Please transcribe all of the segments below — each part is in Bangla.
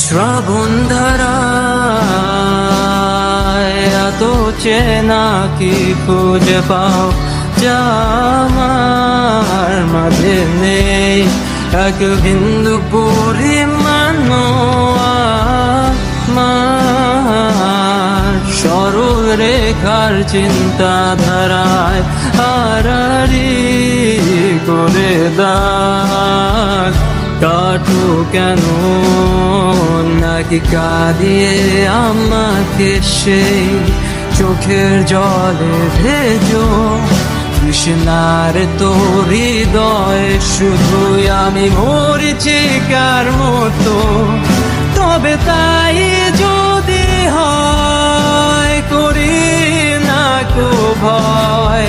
শ্রাবণ ধারায় এত চেনা কি খুঁজে পাও যা আমার মাঝে নেই, এক বিন্দু পরিমাণ আমার সরল রেখার চিন্তাধারায় হারারি করে দাগ কাটু কেন নাকি কাঁদিয়ে আমাকে সেই চোখের জলে ভেজো কৃষ্ণার তোর হৃদয়ে শুধুই আমি মরিচিকার মতো। তবে তাই যদি হয় করি না কো ভয়,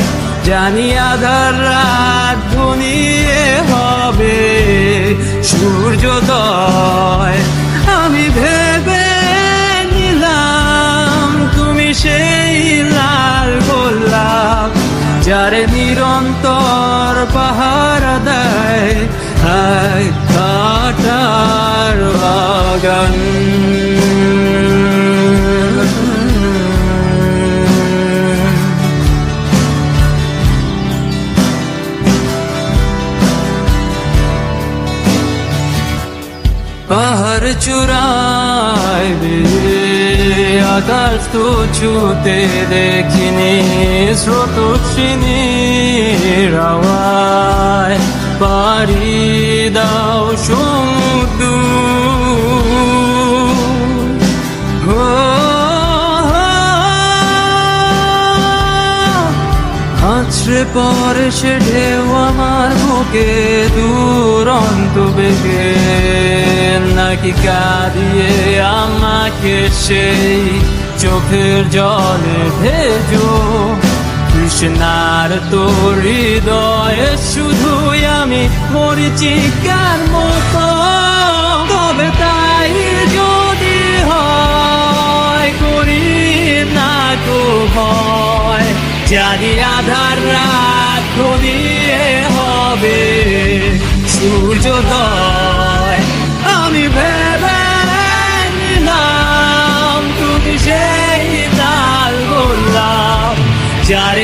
জানি আধার রাত ঘনিয়ে হবে সূর্যোদয়। আমি ভেবে নিলাম তুমি সেই লাল গোলাপ যার নিরন্তর পাহারা দেয় এক কাঁটার বাগান। পাহাড় চূড়ায় আকাশ তো ছুতে দেখিনি, স্রোতস্বিনীর আওয়াজ পাড়ি দাও সমুদ্র। আছড়ে পরে সে ঢেউ আমার বুকে দুরন্ত বেগে, নাকি কাঁদিয়ে আমাকে সেই চোখের জলে ভেজো কৃষ্ণার তোর হৃদয়ে শুধুই আমি মরিচিকার মতো। তবে তাই যদি হয় করি না তো ভয়, জানি আধার রাত ঘনিয়ে হবে সূর্যোদয়। আমি ভেবে নিলাম তুমি সেই লাল গোলাপ যার